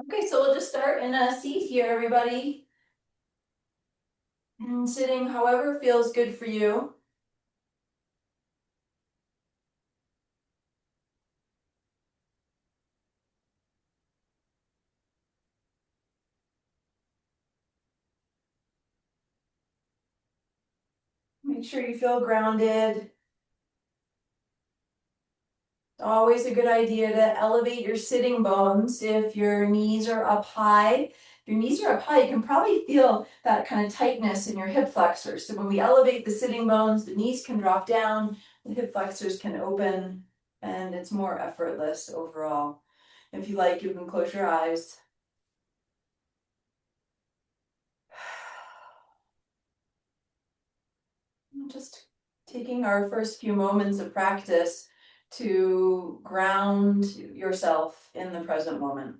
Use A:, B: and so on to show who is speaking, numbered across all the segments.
A: Okay, so we'll just start in a seat here, everybody. And sitting however feels good for you. Make sure you feel grounded. Always a good idea to elevate your sitting bones if your knees are up high. If your knees are up high, you can probably feel that kind of tightness in your hip flexors. So when we elevate the sitting bones, the knees can drop down, the hip flexors can open, and it's more effortless overall. If you like, you can close your eyes. Just taking our first few moments of practice to ground yourself in the present moment.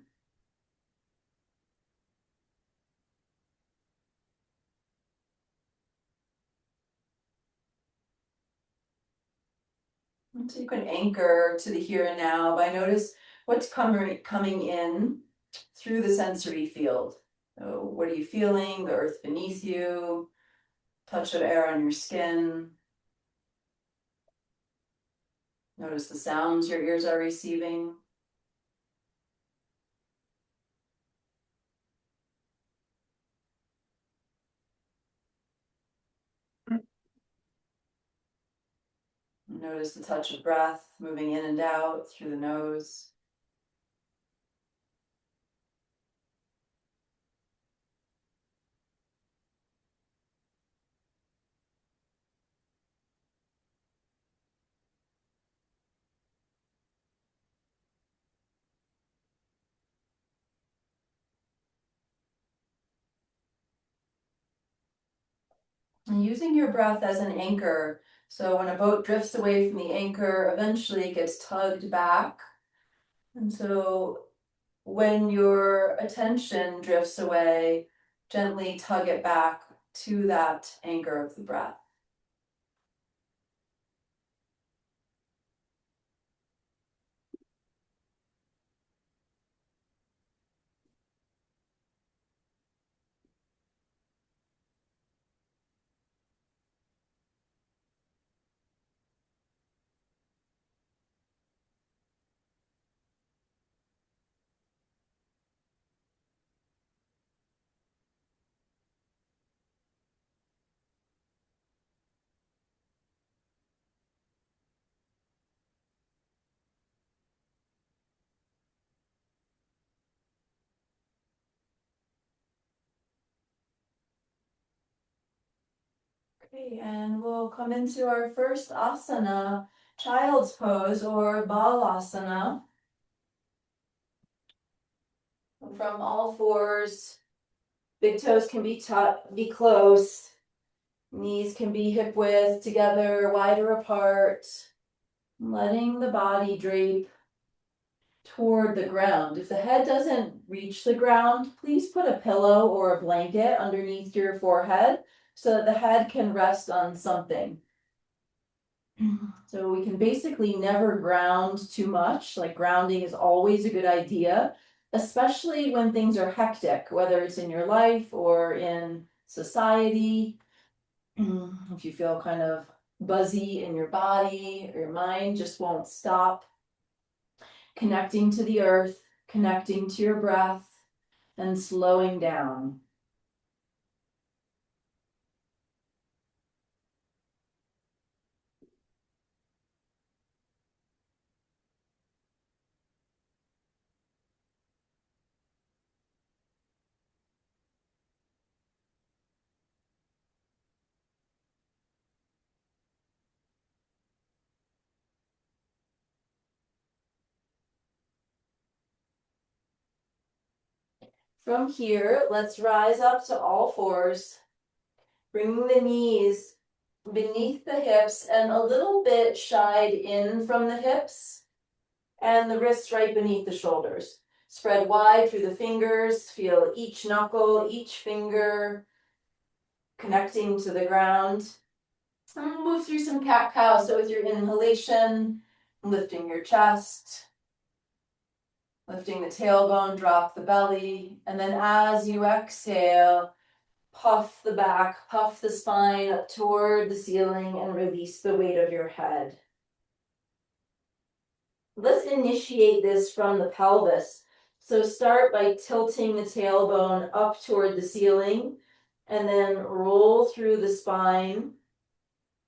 A: And so you can anchor to the here and now by notice what's coming in through the sensory field. So what are you feeling? The earth beneath you, touch of air on your skin. Notice the sounds your ears are receiving. Notice the touch of breath moving in and out through the nose. And using your breath as an anchor. So when a boat drifts away from the anchor, eventually it gets tugged back. And so when your attention drifts away, gently tug it back to that anchor of the breath. Okay, and we'll come into our first asana, child's pose or balasana. From all fours, big toes can be close. Knees can be hip width together, wider apart. Letting the body drape toward the ground. If the head doesn't reach the ground, please put a pillow or a blanket underneath your forehead so that the head can rest on something. So we can basically never ground too much. Like grounding is always a good idea, especially when things are hectic, whether it's in your life or in society. If you feel kind of buzzy in your body or your mind just won't stop, connecting to the earth, connecting to your breath, and slowing down. From here, let's rise up to all fours, bringing the knees beneath the hips and a little bit shied in from the hips, and the wrists right beneath the shoulders. Spread wide through the fingers, feel each knuckle, each finger connecting to the ground. And move through some cat-cow. So with your inhalation, lifting your chest. Lifting the tailbone, drop the belly, and then as you exhale, puff the back, puff the spine up toward the ceiling and release the weight of your head. Let's initiate this from the pelvis. So start by tilting the tailbone up toward the ceiling and then roll through the spine,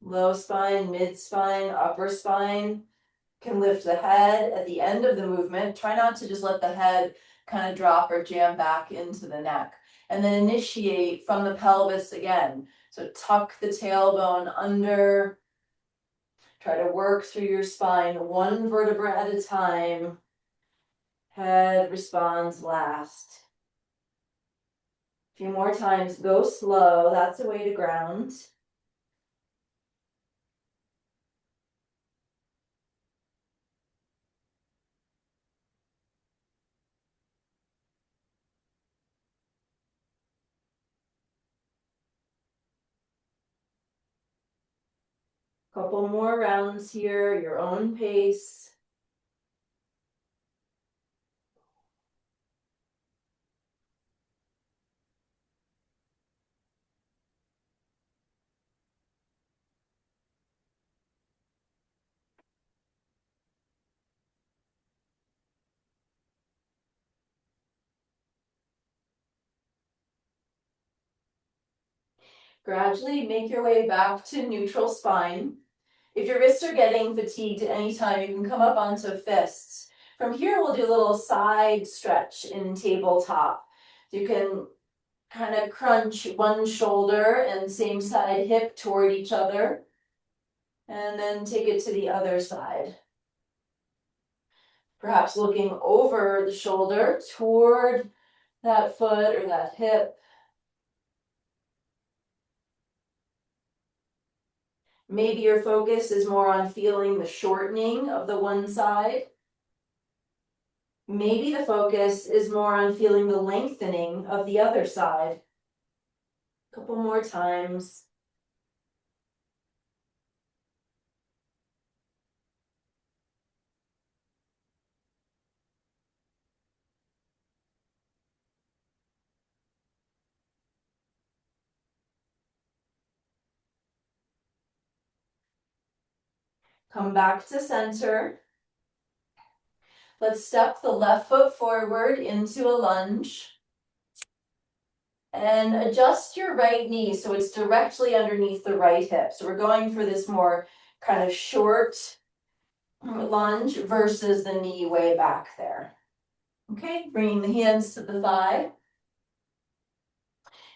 A: low spine, mid spine, upper spine. Can lift the head at the end of the movement. Try not to just let the head kind of drop or jam back into the neck. And then initiate from the pelvis again. So tuck the tailbone under. Try to work through your spine one vertebra at a time. Head responds last. A few more times. Go slow. That's a way to ground. Couple more rounds here, your own pace. Gradually make your way back to neutral spine. If your wrists are getting fatigued at any time, you can come up onto fists. From here, we'll do a little side stretch in tabletop. You can kind of crunch one shoulder and same side hip toward each other, and then take it to the other side. Perhaps looking over the shoulder toward that foot or that hip. Maybe your focus is more on feeling the shortening of the one side. Maybe the focus is more on feeling the lengthening of the other side. A couple more times. Come back to center. Let's step the left foot forward into a lunge. And adjust your right knee so it's directly underneath the right hip. So we're going for this more kind of short lunge versus the knee way back there. Okay, bringing the hands to the thigh.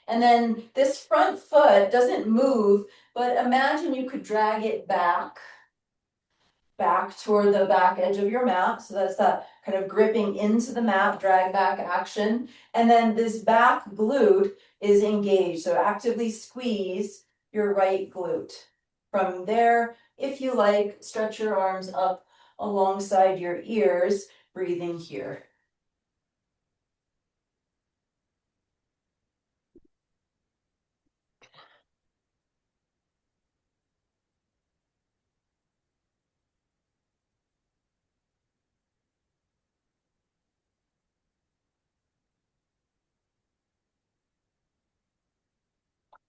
A: And then this front foot doesn't move, but imagine you could drag it back toward the back edge of your mat. So that's that kind of gripping into the mat, drag back action. And then this back glute is engaged. So actively squeeze your right glute. From there, if you like, stretch your arms up alongside your ears, breathing here.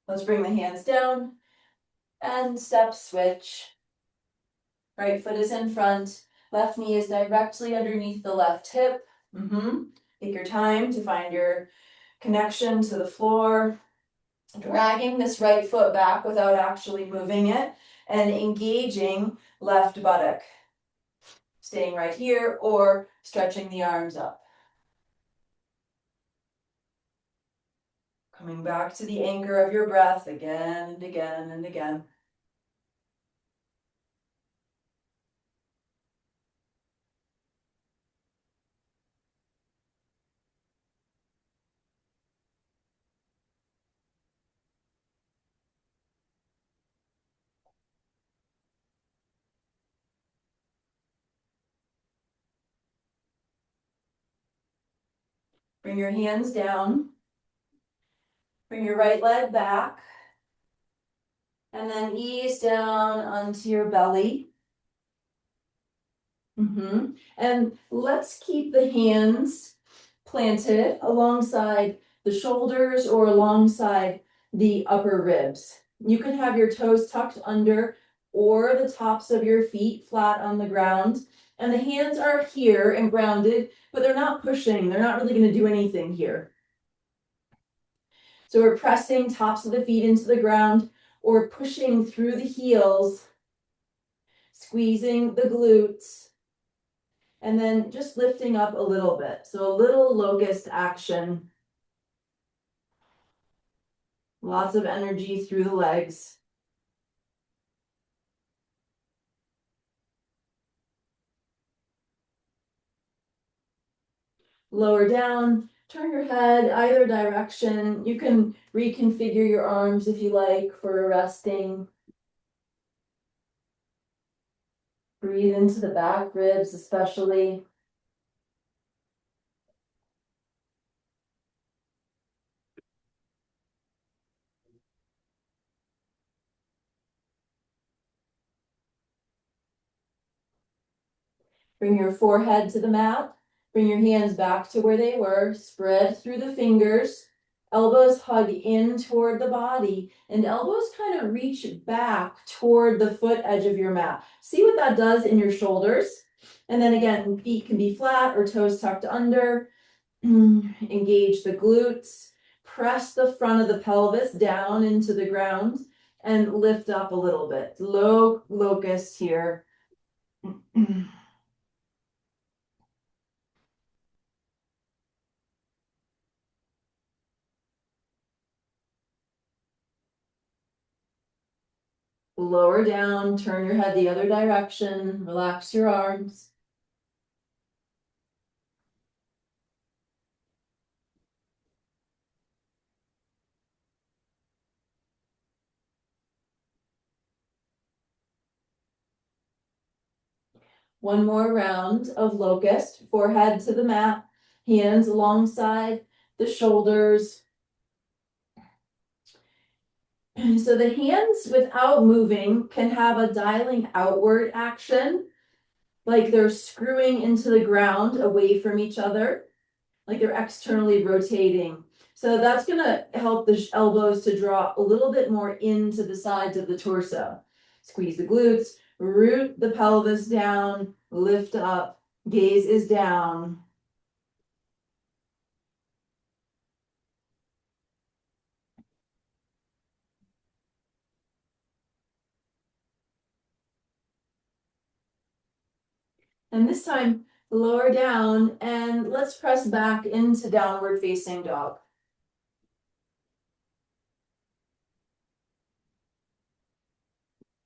A: Let's bring the hands down and step switch. Right foot is in front, left knee is directly underneath the left hip. Take your time to find your connection to the floor. Dragging this right foot back without actually moving it and engaging left buttock. Staying right here or stretching the arms up. Coming back to the anchor of your breath again and again and again. Bring your hands down. Bring your right leg back. And then ease down onto your belly. And let's keep the hands planted alongside the shoulders or alongside the upper ribs. You can have your toes tucked under or the tops of your feet flat on the ground. And the hands are here and grounded, but they're not pushing. They're not really going to do anything here. So we're pressing tops of the feet into the ground or pushing through the heels, squeezing the glutes, and then just lifting up a little bit. So a little locust action. Lots of energy through the legs. Lower down, turn your head either direction. You can reconfigure your arms if you like for resting. Breathe into the back ribs especially. Bring your forehead to the mat. Bring your hands back to where they were. Spread through the fingers. Elbows hug in toward the body, and elbows kind of reach back toward the foot edge of your mat. See what that does in your shoulders. And then again, feet can be flat or toes tucked under. Engage the glutes. Press the front of the pelvis down into the ground and lift up a little bit. Low locust here. Lower down, turn your head the other direction, relax your arms. One more round of locust, forehead to the mat, hands alongside the shoulders. So the hands without moving can have a dialing outward action, like they're screwing into the ground away from each other, like they're externally rotating. So that's gonna help the elbows to draw a little bit more into the sides of the torso. Squeeze the glutes, root the pelvis down, lift up, gaze is down. And this time, lower down and let's press back into downward facing dog.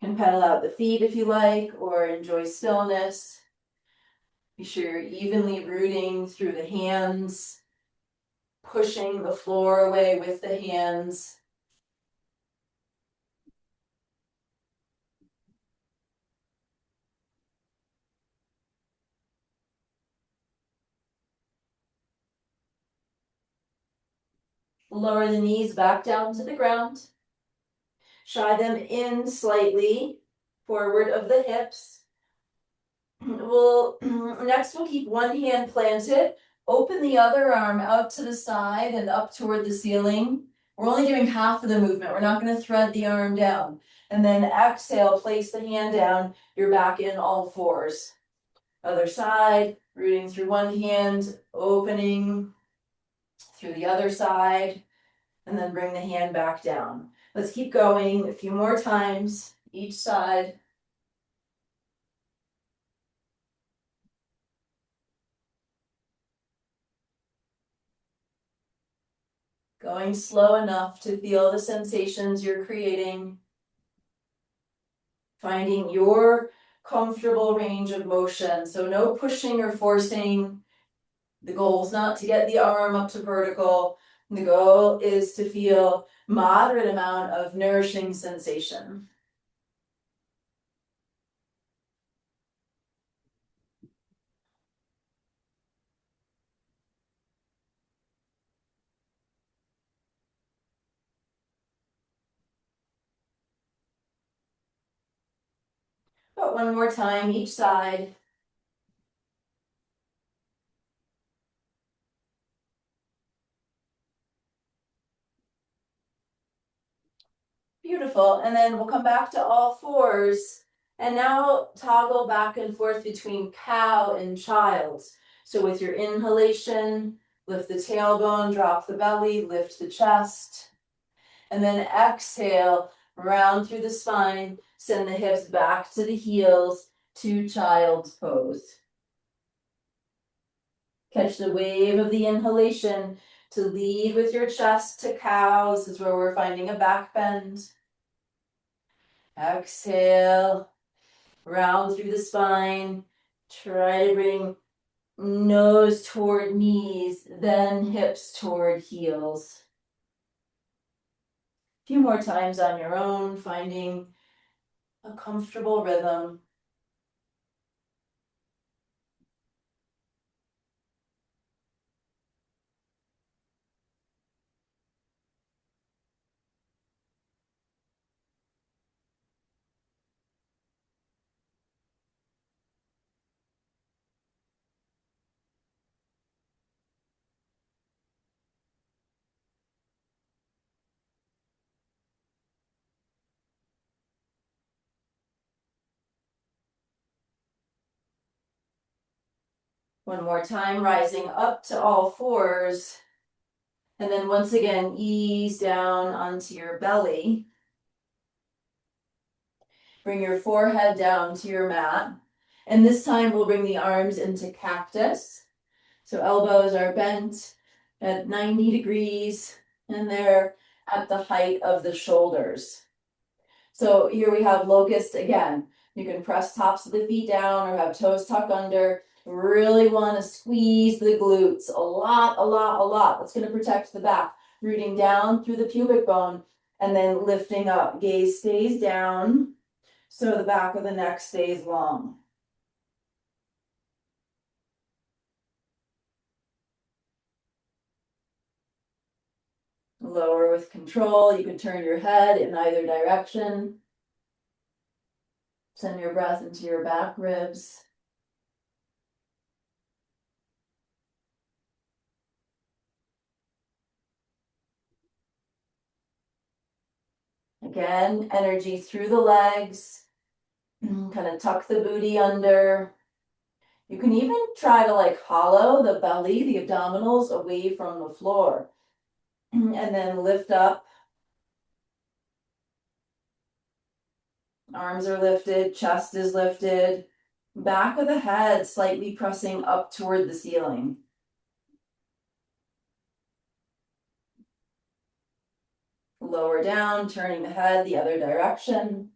A: You can pedal out the feet if you like, or enjoy stillness. Be sure you're evenly rooting through the hands, pushing the floor away with the hands. Lower the knees back down to the ground. Shy them in slightly, forward of the hips. Next we'll keep one hand planted. Open the other arm out to the side and up toward the ceiling. We're only doing half of the movement. We're not going to thread the arm down. And then exhale, place the hand down. You're back in all fours. Other side, rooting through one hand, opening through the other side, and then bring the hand back down. Let's keep going a few more times, each side. Going slow enough to feel the sensations you're creating. Finding your comfortable range of motion. So no pushing or forcing. The goal is not to get the arm up to vertical. The goal is to feel moderate amount of nourishing sensation. But one more time, each side. Beautiful. And then we'll come back to all fours. And now toggle back and forth between cow and child. So with your inhalation, lift the tailbone, drop the belly, lift the chest. And then exhale, round through the spine, send the hips back to the heels to child's pose. Catch the wave of the inhalation to lead with your chest to cow. This is where we're finding a back bend. Exhale, round through the spine. Try to bring nose toward knees, then hips toward heels. A few more times on your own, finding a comfortable rhythm. One more time, rising up to all fours. And then once again, ease down onto your belly. Bring your forehead down to your mat. And this time we'll bring the arms into cactus. So elbows are bent at 90 degrees and they're at the height of the shoulders. So here we have locust again. You can press tops of the feet down or have toes tuck under. Really want to squeeze the glutes a lot, a lot, a lot. That's going to protect the back. Rooting down through the pubic bone and then lifting up. Gaze stays down so the back of the neck stays long. Lower with control. You can turn your head in either direction. Send your breath into your back ribs. Again, energy through the legs. Kind of tuck the booty under. You can even try to like hollow the belly, the abdominals away from the floor. And then lift up. Arms are lifted, chest is lifted. Back of the head slightly pressing up toward the ceiling. Lower down, turning the head the other direction.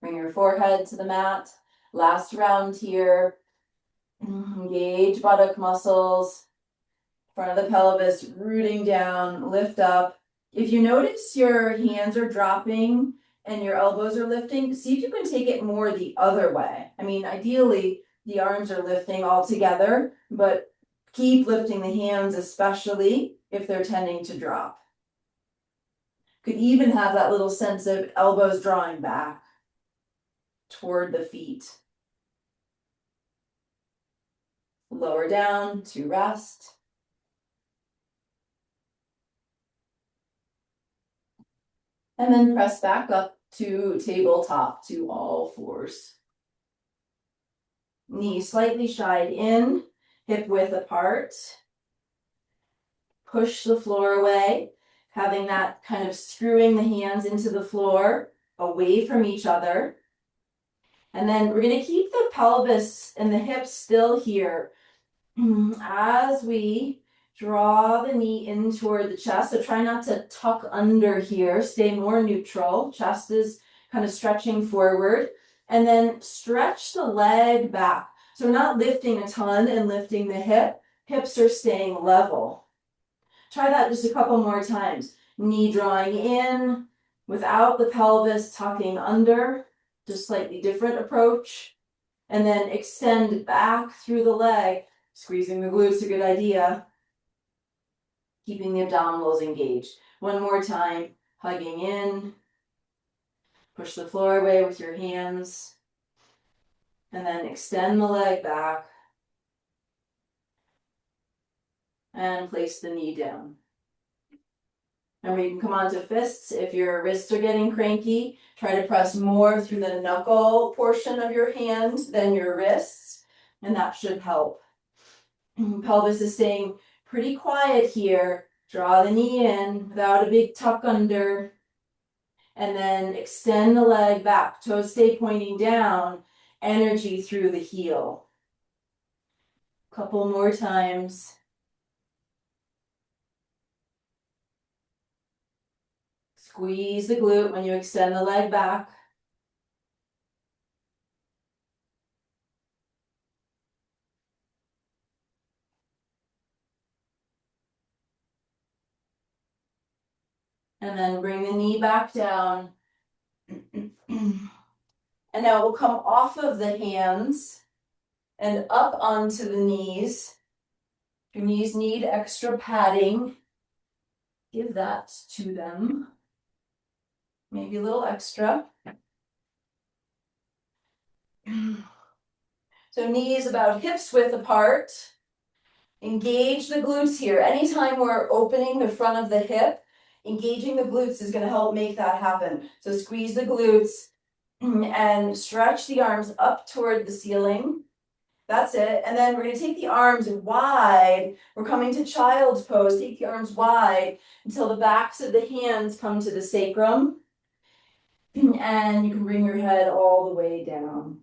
A: Bring your forehead to the mat. Last round here. Engage buttock muscles. Front of the pelvis, rooting down, lift up. If you notice your hands are dropping and your elbows are lifting, see if you can take it more the other way. I mean, ideally, the arms are lifting all together, but keep lifting the hands, especially if they're tending to drop. Could even have that little sense of elbows drawing back toward the feet. Lower down to rest. And then press back up to tabletop to all fours. Knees slightly shied in, hip width apart. Push the floor away, having that kind of screwing the hands into the floor, away from each other. And then we're going to keep the pelvis and the hips still here as we draw the knee in toward the chest. So try not to tuck under here. Stay more neutral. Chest is kind of stretching forward. And then stretch the leg back. So we're not lifting a ton and lifting the hip. Hips are staying level. Try that just a couple more times. Knee drawing in without the pelvis tucking under. Just slightly different approach. And then extend back through the leg. Squeezing the glutes, a good idea. Keeping the abdominals engaged. One more time, hugging in. Push the floor away with your hands. And then extend the leg back. And place the knee down. And we can come onto fists. If your wrists are getting cranky, try to press more through the knuckle portion of your hand than your wrists, and that should help. Pelvis is staying pretty quiet here. Draw the knee in without a big tuck under. And then extend the leg back. Toes stay pointing down. Energy through the heel. Couple more times. Squeeze the glute when you extend the leg back. And then bring the knee back down. And now we'll come off of the hands and up onto the knees. If your knees need extra padding, give that to them. Maybe a little extra. So knees about hips width apart. Engage the glutes here. Anytime we're opening the front of the hip, engaging the glutes is going to help make that happen. So squeeze the glutes and stretch the arms up toward the ceiling. That's it. And then we're going to take the arms wide. We're coming to child's pose. Take the arms wide until the backs of the hands come to the sacrum. And you can bring your head all the way down.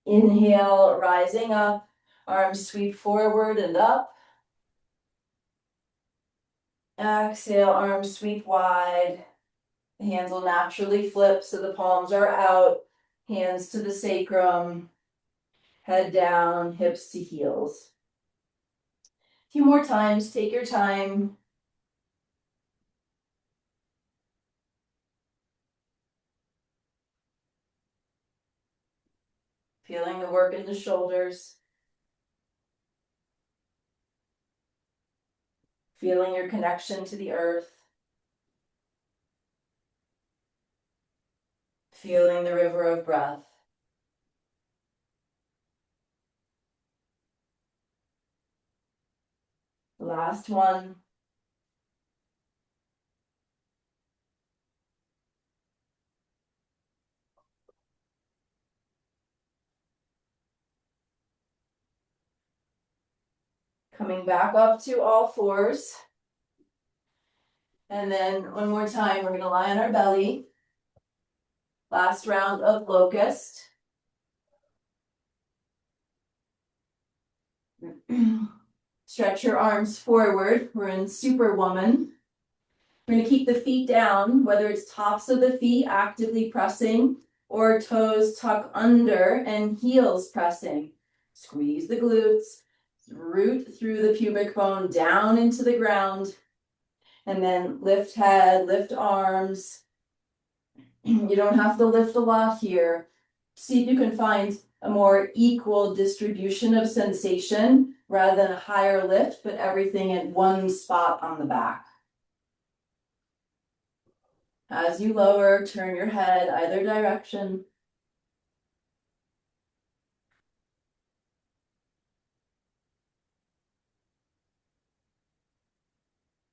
A: Inhale, rising up. Arms sweep forward and up. Exhale, arms sweep wide. The hands will naturally flip so the palms are out. Hands to the sacrum. Head down, hips to heels. A few more times, take your time. Feeling the work in the shoulders. Feeling your connection to the earth. Feeling the river of breath. Last one. Coming back up to all fours. And then one more time, we're going to lie on our belly. Last round of locust. Stretch your arms forward. We're in Superwoman. We're going to keep the feet down, whether it's tops of the feet actively pressing or toes tuck under and heels pressing. Squeeze the glutes, root through the pubic bone down into the ground, and then lift head, lift arms. You don't have to lift a lot here. See if you can find a more equal distribution of sensation rather than a higher lift, but everything at one spot on the back. As you lower, turn your head either direction.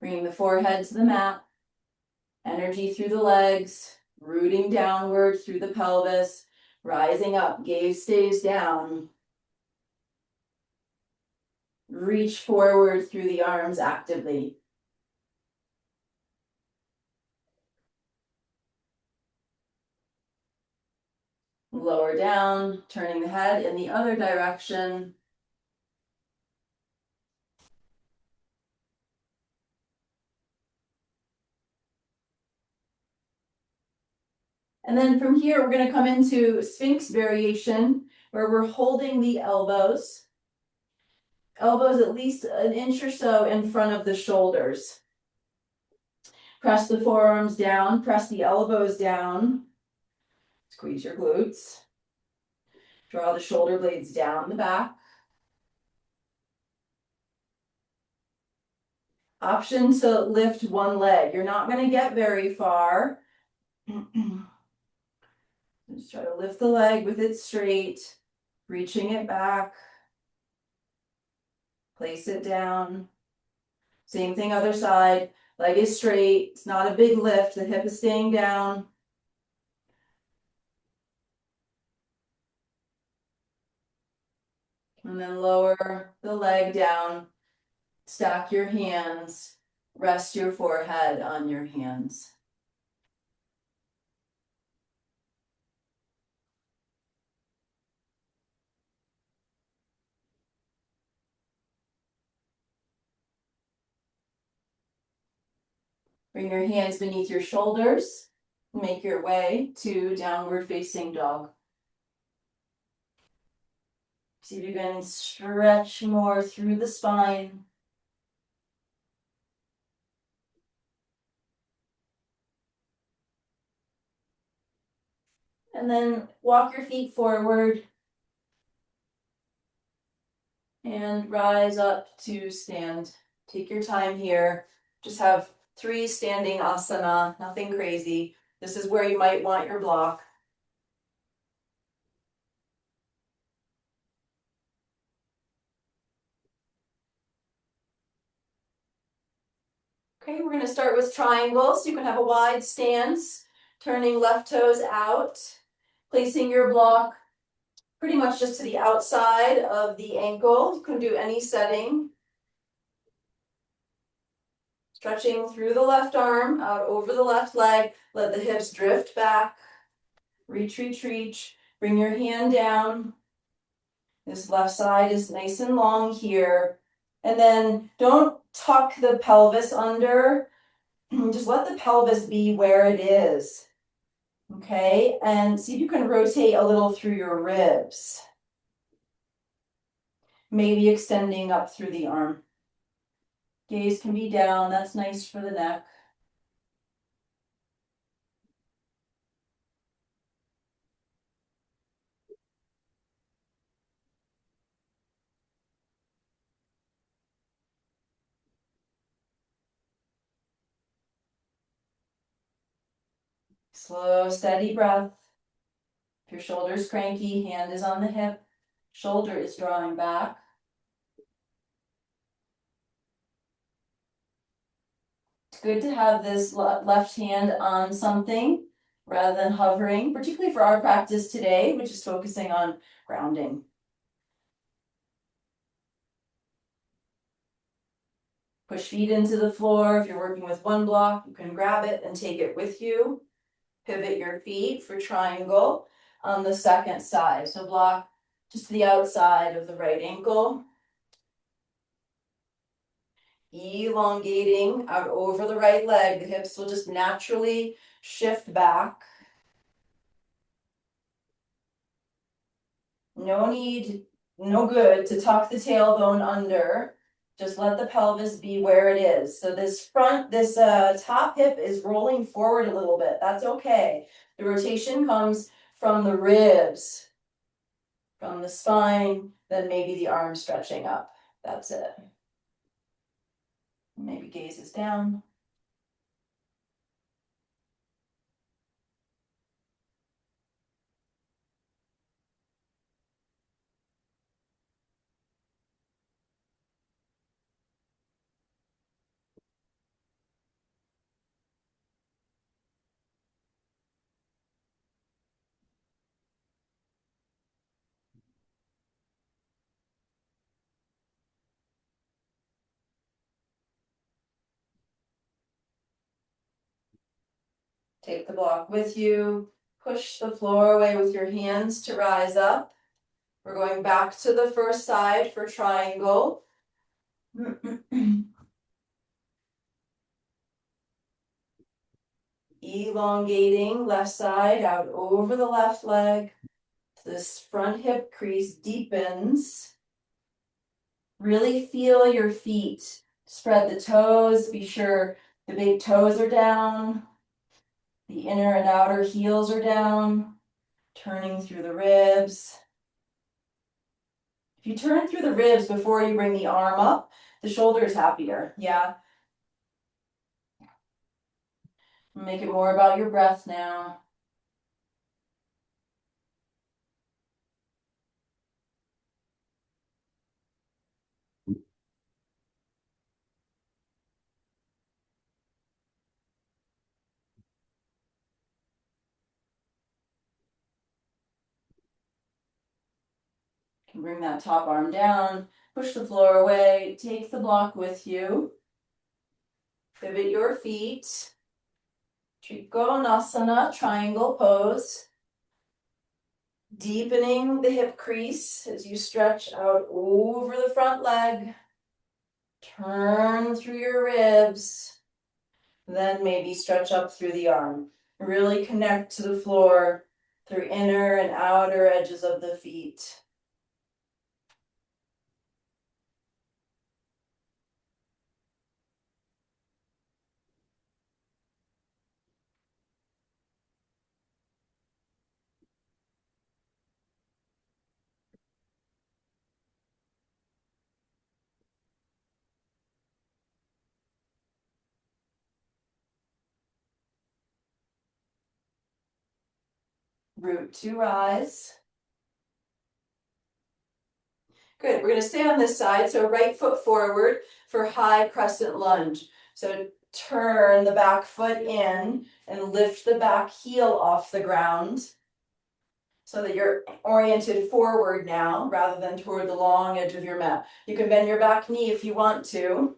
A: Bringing the forehead to the mat. Energy through the legs, rooting downward through the pelvis, rising up, gaze stays down. Reach forward through the arms actively. Lower down, turning the head in the other direction. And then from here, we're going to come into Sphinx variation, where we're holding the elbows. Elbows at least an inch or so in front of the shoulders. Press the forearms down, press the elbows down. Squeeze your glutes. Draw the shoulder blades down the back. Option to lift one leg. You're not going to get very far. Just try to lift the leg with it straight, reaching it back. Place it down. Same thing other side. Leg is straight. It's not a big lift. The hip is staying down. And then lower the leg down. Stack your hands. Rest your forehead on your hands. Bring your hands beneath your shoulders. Make your way to downward facing dog. See if you can stretch more through the spine. And then walk your feet forward and rise up to stand. Take your time here. Just have 3 standing asana, nothing crazy. This is where you might want your block. Okay, we're going to start with triangles. You can have a wide stance, turning left toes out, placing your block pretty much just to the outside of the ankle. You can do any setting. Stretching through the left arm, out over the left leg. Let the hips drift back. Reach, reach, reach. Bring your hand down. This left side is nice and long here. And then don't tuck the pelvis under. Just let the pelvis be where it is. Okay, and see if you can rotate a little through your ribs. Maybe extending up through the arm. Gaze can be down, that's nice for the neck. Slow, steady breath. If your shoulder's cranky, hand is on the hip, shoulder is drawing back. It's good to have this left hand on something rather than hovering, particularly for our practice today, which is focusing on grounding. Push feet into the floor. If you're working with one block, you can grab it and take it with you. Pivot your feet for triangle on the second side. So block just to the outside of the right ankle. Elongating out over the right leg. The hips will just naturally shift back. No need, no good to tuck the tailbone under. Just let the pelvis be where it is. So this top hip is rolling forward a little bit. That's okay. The rotation comes from the ribs, from the spine, then maybe the arm stretching up. That's it. Maybe gaze is down. Take the block with you. Push the floor away with your hands to rise up. We're going back to the first side for triangle. Elongating left side out over the left leg. This front hip crease deepens. Really feel your feet. Spread the toes. Be sure the big toes are down. The inner and outer heels are down. Turning through the ribs. If you turn through the ribs before you bring the arm up, the shoulder is happier. Yeah. Make it more about your breath now. You can bring that top arm down, push the floor away, take the block with you. Pivot your feet. Trikonasana, triangle pose. Deepening the hip crease as you stretch out over the front leg. Turn through your ribs. Then maybe stretch up through the arm. Really connect to the floor through inner and outer edges of the feet. Root to rise. Good, we're gonna stay on this side. So right foot forward for high crescent lunge. So turn the back foot in and lift the back heel off the ground so that you're oriented forward now rather than toward the long edge of your mat. You can bend your back knee if you want to,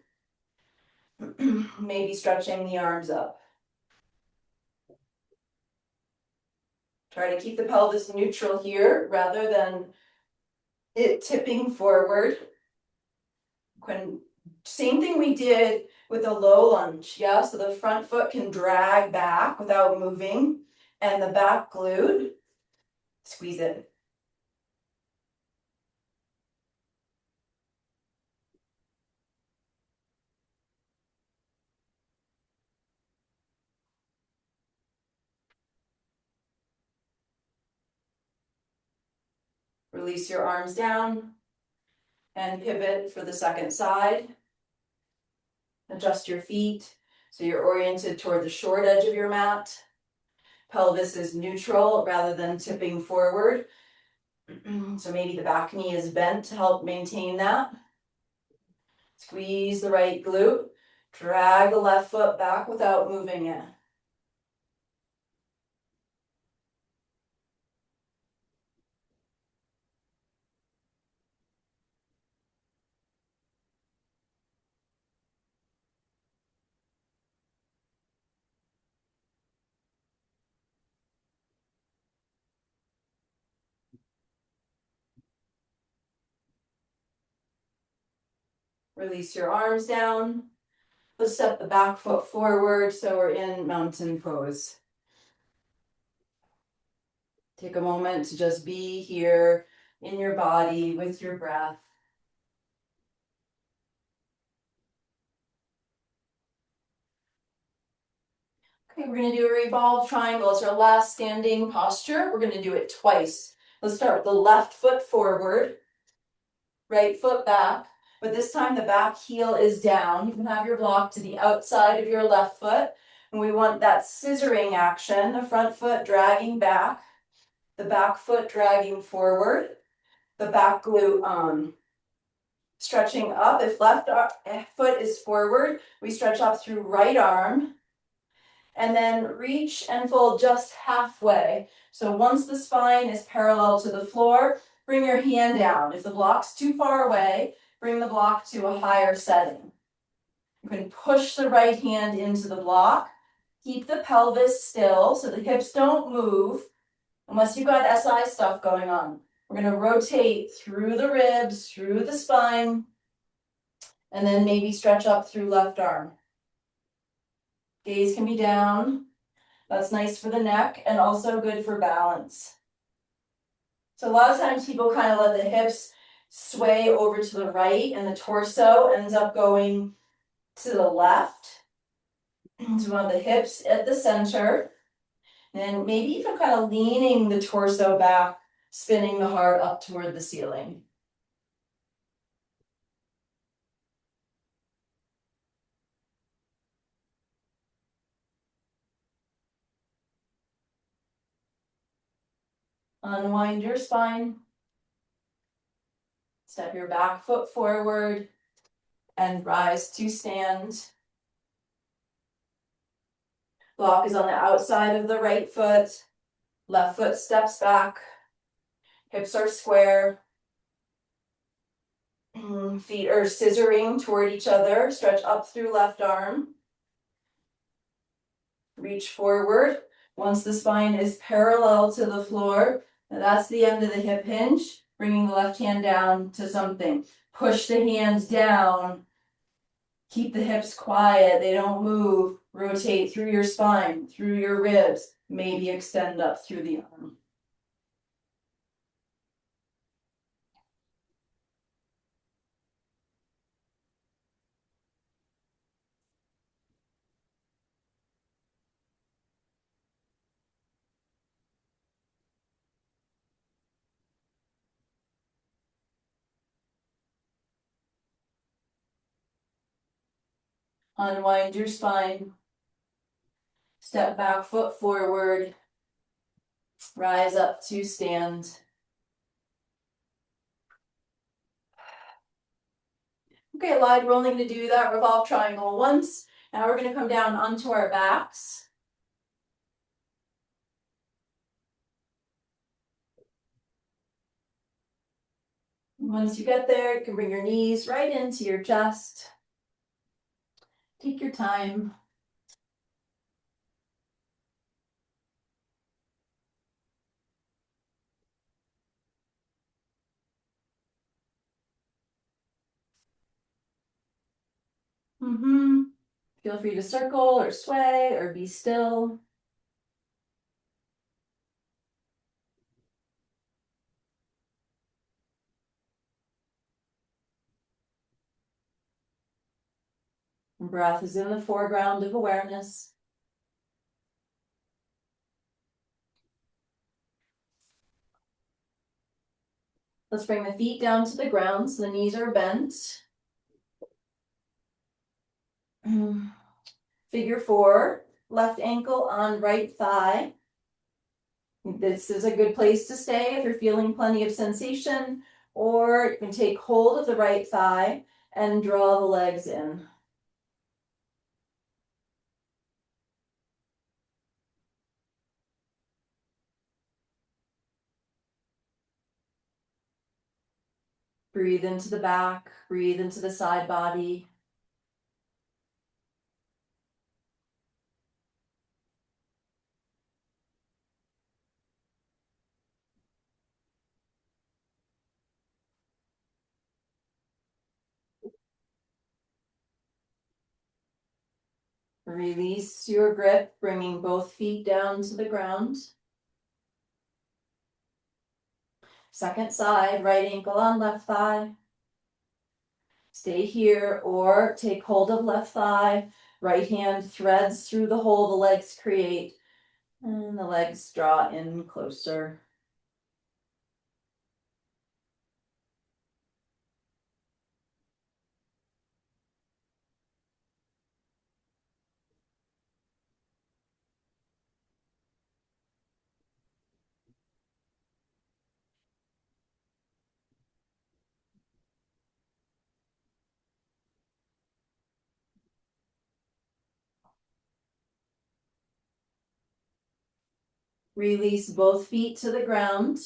A: maybe stretching the arms up. Try to keep the pelvis neutral here rather than it tipping forward. Same thing we did with a low lunge, yeah? So the front foot can drag back without moving, and the back glute, squeeze it. Release your arms down and pivot for the second side. Adjust your feet so you're oriented toward the short edge of your mat. Pelvis is neutral rather than tipping forward. So maybe the back knee is bent to help maintain that. Squeeze the right glute. Drag the left foot back without moving it. Release your arms down. Let's step the back foot forward so we're in mountain pose. Take a moment to just be here in your body with your breath. Okay, we're gonna do a revolved triangle. It's our last standing posture. We're gonna do it twice. Let's start with the left foot forward, right foot back, but this time the back heel is down. You can have your block to the outside of your left foot, and we want that scissoring action, the front foot dragging back, the back foot dragging forward, the back glute stretching up. If left foot is forward, we stretch up through right arm, and then reach and fold just halfway. So once the spine is parallel to the floor, bring your hand down. If the block's too far away, bring the block to a higher setting. You can push the right hand into the block. Keep the pelvis still so the hips don't move unless you've got SI stuff going on. We're going to rotate through the ribs, through the spine, and then maybe stretch up through left arm. Gaze can be down. That's nice for the neck and also good for balance. So a lot of times people kind of let the hips sway over to the right and the torso ends up going to the left. So we want the hips at the center. And maybe even kind of leaning the torso back, spinning the heart up toward the ceiling. Unwind your spine. Step your back foot forward and rise to stand. Block is on the outside of the right foot. Left foot steps back. Hips are square. Feet are scissoring toward each other. Stretch up through left arm. Reach forward. Once the spine is parallel to the floor, that's the end of the hip hinge. Bringing the left hand down to something. Push the hands down. Keep the hips quiet. They don't move. Rotate through your spine, through your ribs. Maybe extend up through the arm. Unwind your spine. Step back foot forward. Rise up to stand. Okay, Lide, we're only going to do that revolve triangle once. Now we're going to come down onto our backs. Once you get there, you can bring your knees right into your chest. Take your time. Feel free to circle or sway or be still. Breath is in the foreground of awareness. Let's bring the feet down to the ground so the knees are bent. Figure 4, left ankle on right thigh. This is a good place to stay if you're feeling plenty of sensation, or you can take hold of the right thigh and draw the legs in. Breathe into the back, breathe into the side body. Release your grip, bringing both feet down to the ground. Second side, right ankle on left thigh. Stay here or take hold of left thigh. Right hand threads through the hole the legs create. And the legs draw in closer. Release both feet to the ground.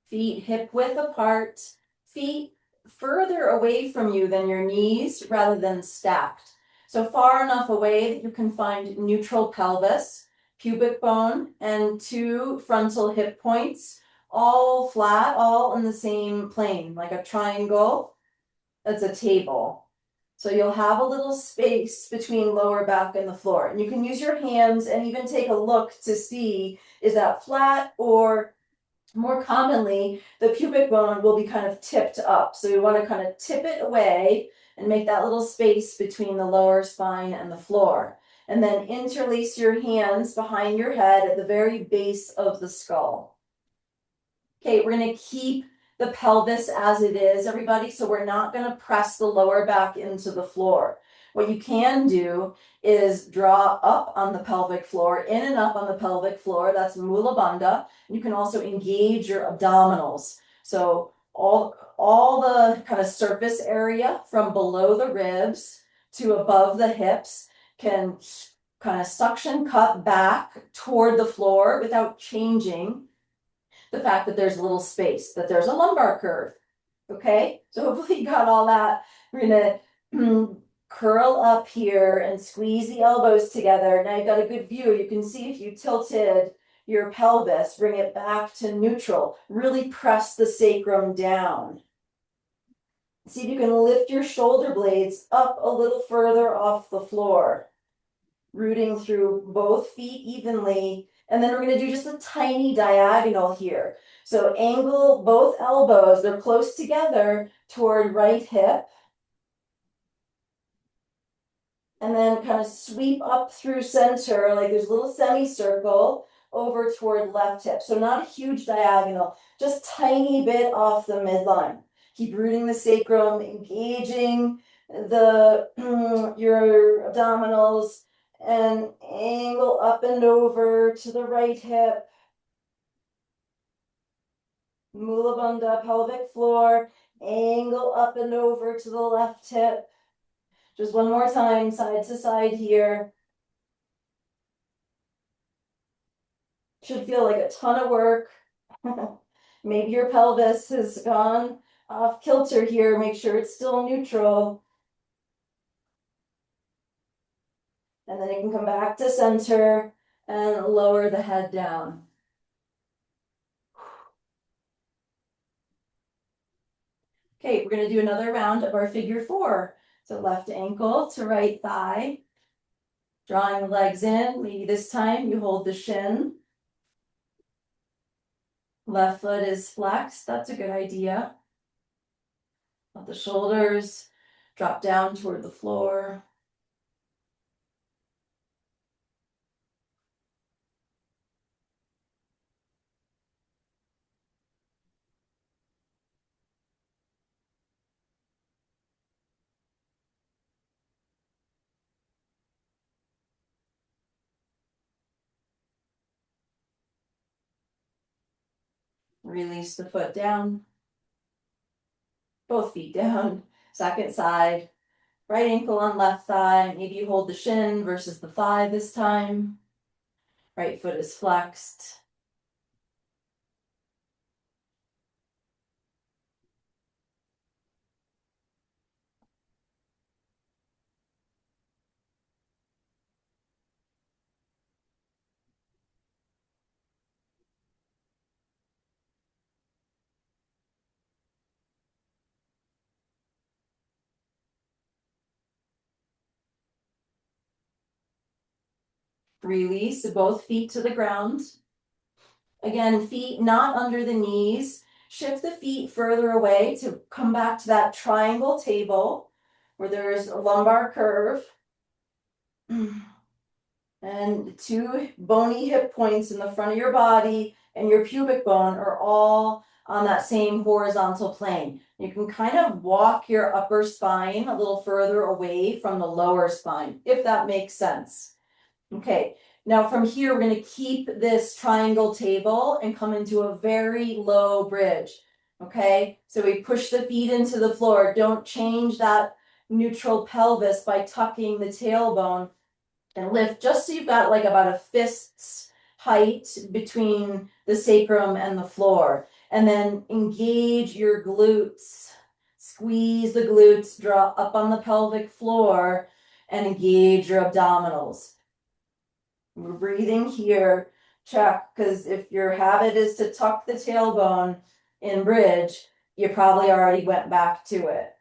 A: Feet hip width apart. Feet further away from you than your knees rather than stacked. So far enough away that you can find neutral pelvis, pubic bone, and 2 frontal hip points, all flat, all in the same plane, like a triangle. That's a table. So you'll have a little space between lower back and the floor. And you can use your hands and even take a look to see, is that flat, or more commonly, the pubic bone will be kind of tipped up. So you want to kind of tip it away and make that little space between the lower spine and the floor. And then interlace your hands behind your head at the very base of the skull. Okay, we're going to keep the pelvis as it is, everybody. So we're not going to press the lower back into the floor. What you can do is draw up on the pelvic floor, in and up on the pelvic floor. That's mula bandha. You can also engage your abdominals. So all the kind of surface area from below the ribs to above the hips can kind of suction cup back toward the floor without changing the fact that there's a little space, that there's a lumbar curve. Okay, so hopefully you got all that. We're gonna curl up here and squeeze the elbows together. Now you've got a good view. You can see if you tilted your pelvis, bring it back to neutral. Really press the sacrum down. See if you can lift your shoulder blades up a little further off the floor, rooting through both feet evenly. And then we're going to do just a tiny diagonal here. So angle both elbows, they're close together toward right hip. And then kind of sweep up through center, like there's a little semicircle over toward left hip. So not a huge diagonal, just tiny bit off the midline. Keep rooting the sacrum, engaging the your abdominals, and angle up and over to the right hip. Mula bandha, pelvic floor, angle up and over to the left hip. Just one more time, side to side here. Should feel like a ton of work. Maybe your pelvis has gone off kilter here. Make sure it's still neutral. And then you can come back to center and lower the head down. Okay, we're going to do another round of our figure four. So left ankle to right thigh. Drawing the legs in. Maybe this time you hold the shin. Left foot is flexed. That's a good idea. Let the shoulders drop down toward the floor. Release the foot down. Both feet down. Second side. Right ankle on left thigh. Maybe you hold the shin versus the thigh this time. Right foot is flexed. Release both feet to the ground. Again, feet not under the knees. Shift the feet further away to come back to that triangle table where there's a lumbar curve. And two bony hip points in the front of your body and your pubic bone are all on that same horizontal plane. You can kind of walk your upper spine a little further away from the lower spine, if that makes sense. Okay, now from here, we're going to keep this triangle table and come into a very low bridge. Okay, so we push the feet into the floor. Don't change that neutral pelvis by tucking the tailbone, and lift just so you've got like about a fist's height between the sacrum and the floor. And then engage your glutes. Squeeze the glutes, draw up on the pelvic floor, and engage your abdominals. We're breathing here. Check, because if your habit is to tuck the tailbone in bridge, you probably already went back to it.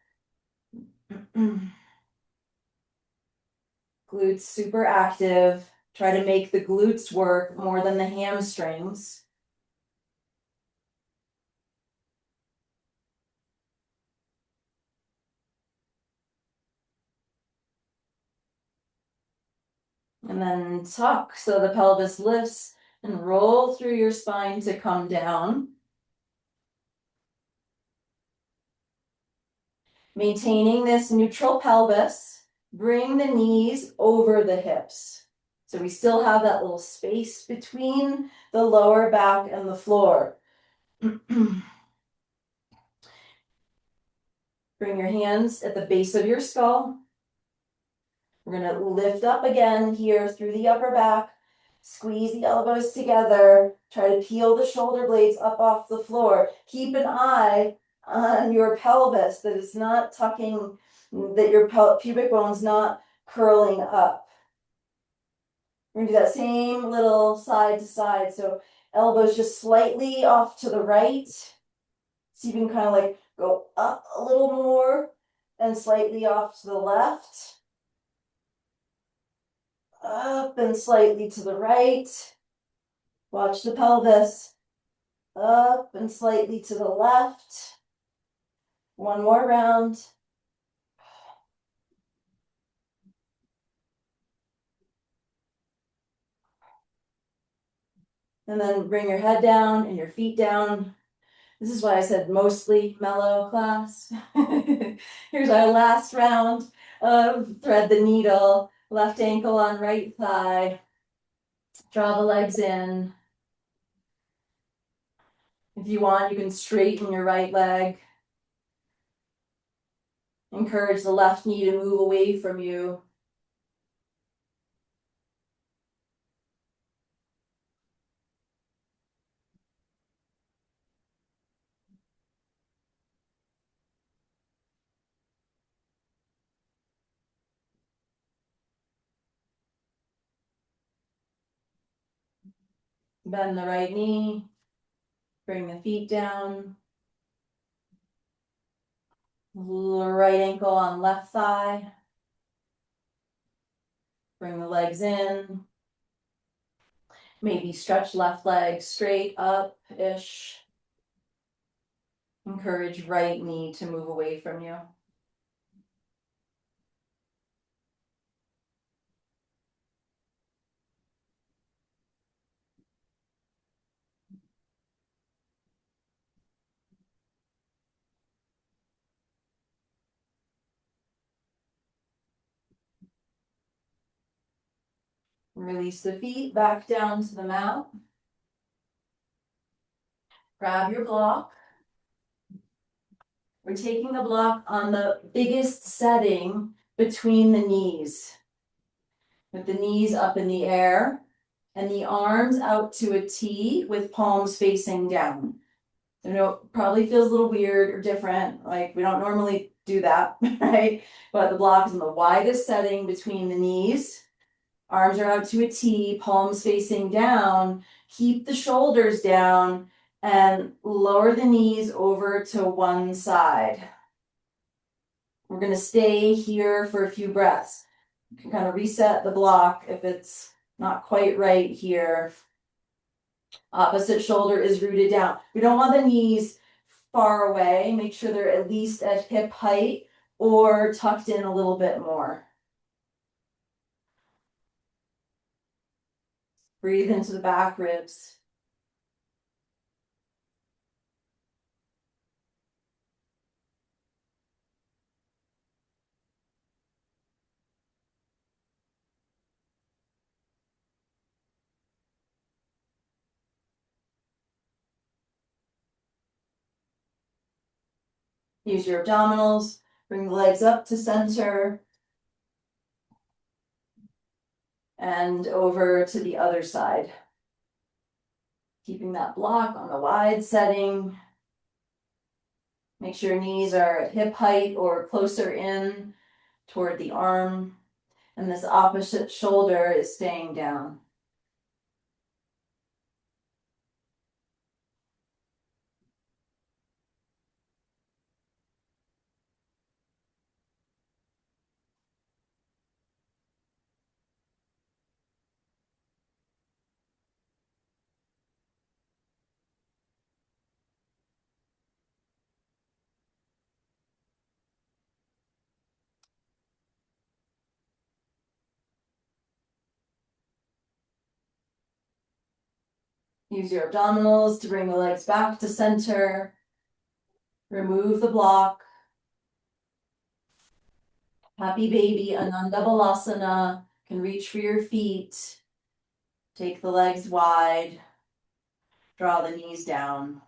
A: Glutes super active. Try to make the glutes work more than the hamstrings. And then tuck so the pelvis lifts and roll through your spine to come down. Maintaining this neutral pelvis. Bring the knees over the hips. So we still have that little space between the lower back and the floor. Bring your hands at the base of your skull. We're going to lift up again here through the upper back. Squeeze the elbows together. Try to peel the shoulder blades up off the floor. Keep an eye on your pelvis, that it's not tucking, that your pubic bone's not curling up. We're gonna do that same little side to side. So elbows just slightly off to the right. So you can kind of like go up a little more and slightly off to the left. Up and slightly to the right. Watch the pelvis. Up and slightly to the left. One more round. And then bring your head down and your feet down. This is why I said mostly mellow class. Here's our last round of thread the needle. Left ankle on right thigh. Draw the legs in. If you want, you can straighten your right leg. Encourage the left knee to move away from you. Bend the right knee. Bring the feet down. Right ankle on left thigh. Bring the legs in. Maybe stretch left leg straight up-ish. Encourage right knee to move away from you. Release the feet back down to the mat. Grab your block. We're taking the block on the biggest setting between the knees. With the knees up in the air and the arms out to a T with palms facing down. I know it probably feels a little weird or different, like we don't normally do that, right? But the block is in the widest setting between the knees. Arms are out to a T, palms facing down. Keep the shoulders down and lower the knees over to one side. We're going to stay here for a few breaths. You can kind of reset the block if it's not quite right here. Opposite shoulder is rooted down. We don't want the knees far away. Make sure they're at least at hip height or tucked in a little bit more. Breathe into the back ribs. Use your abdominals. Bring the legs up to center. And over to the other side. Keeping that block on the wide setting. Make sure your knees are at hip height or closer in toward the arm. And this opposite shoulder is staying down. Use your abdominals to bring the legs back to center. Remove the block. Happy baby, Ananda Balasana. Can reach for your feet. Take the legs wide. Draw the knees down.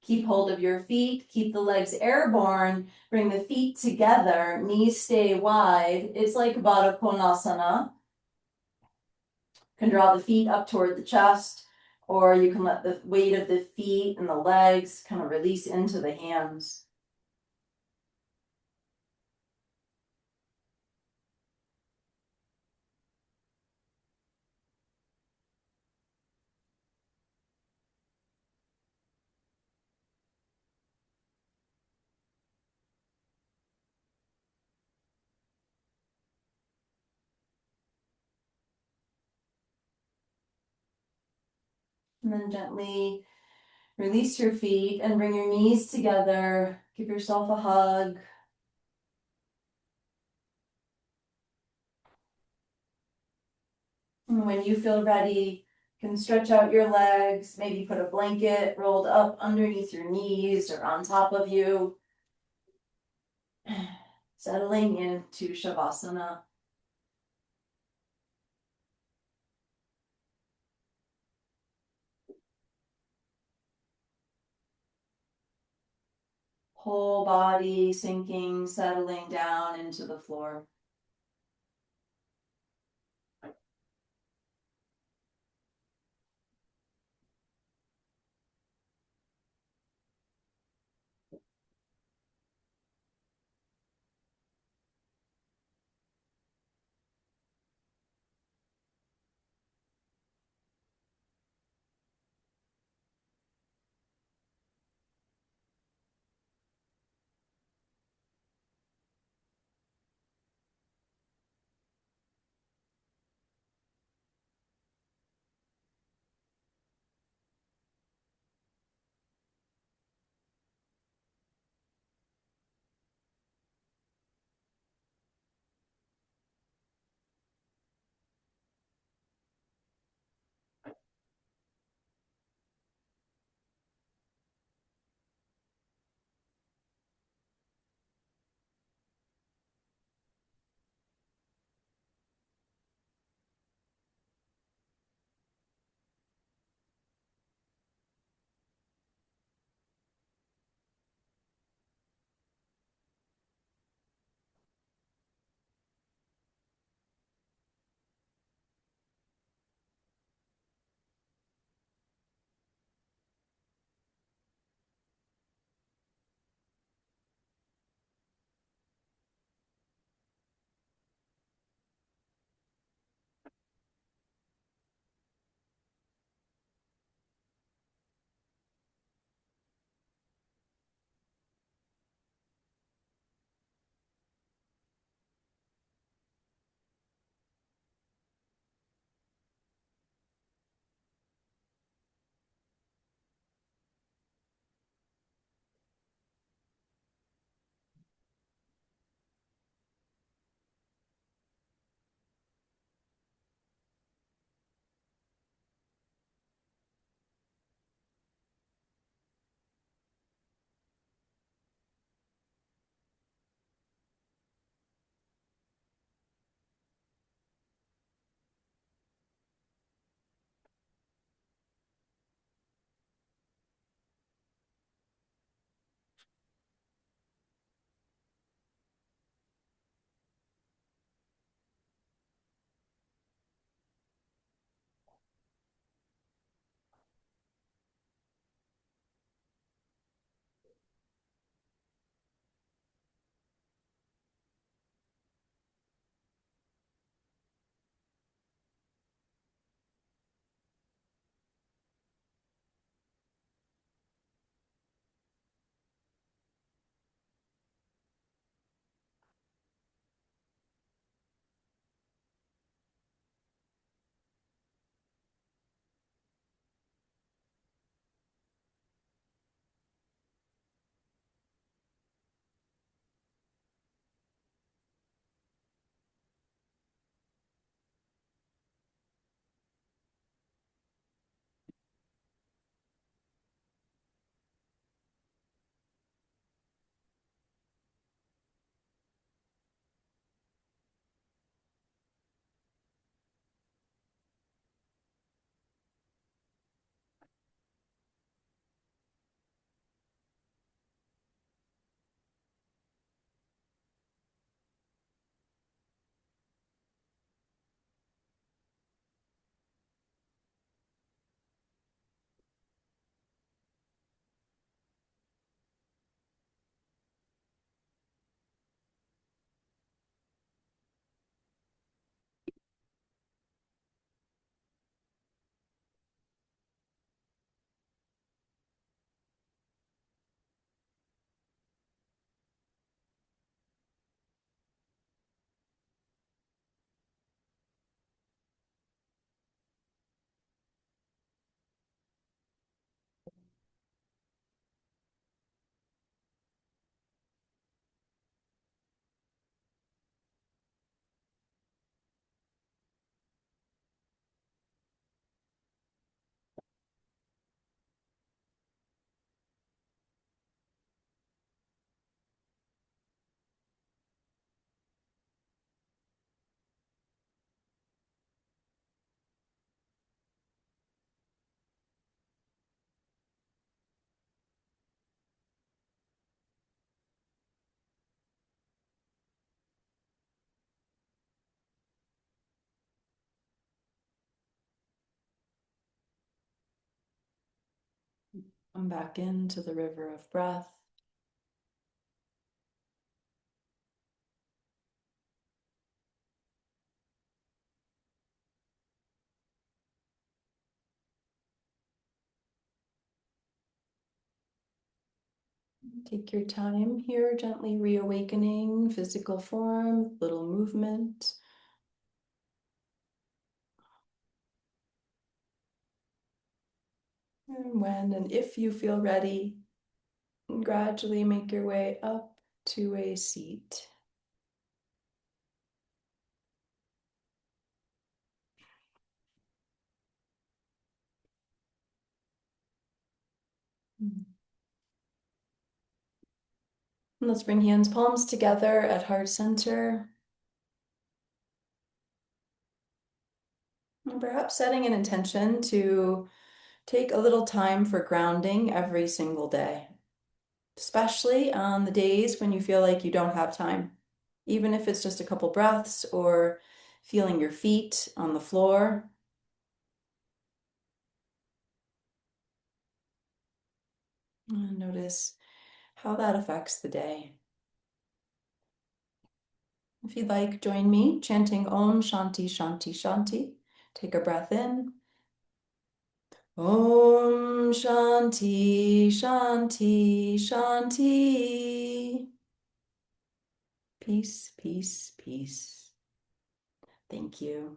A: Keep hold of your feet, keep the legs airborne, bring the feet together, knees stay wide. It's like Baddha Konasana. You can draw the feet up toward the chest, or you can let the weight of the feet and the legs kind of release into the hands. And then gently release your feet and bring your knees together. Give yourself a hug. And when you feel ready, you can stretch out your legs, maybe put a blanket rolled up underneath your knees or on top of you. Settling into Shavasana. Whole body sinking, settling down into the floor. Come back into the river of breath. Take your time here, gently reawakening physical form, little movement. And when and if you feel ready, gradually make your way up to a seat. And let's bring hands, palms together at heart center. And perhaps setting an intention to take a little time for grounding every single day, especially on the days when you feel like you don't have time. Even if it's just a couple breaths or feeling your feet on the floor. And notice how that affects the day. If you'd like, join me chanting Om Shanti Shanti Shanti. Take a breath in. Om Shanti Shanti Shanti. Peace, peace, peace. Thank you.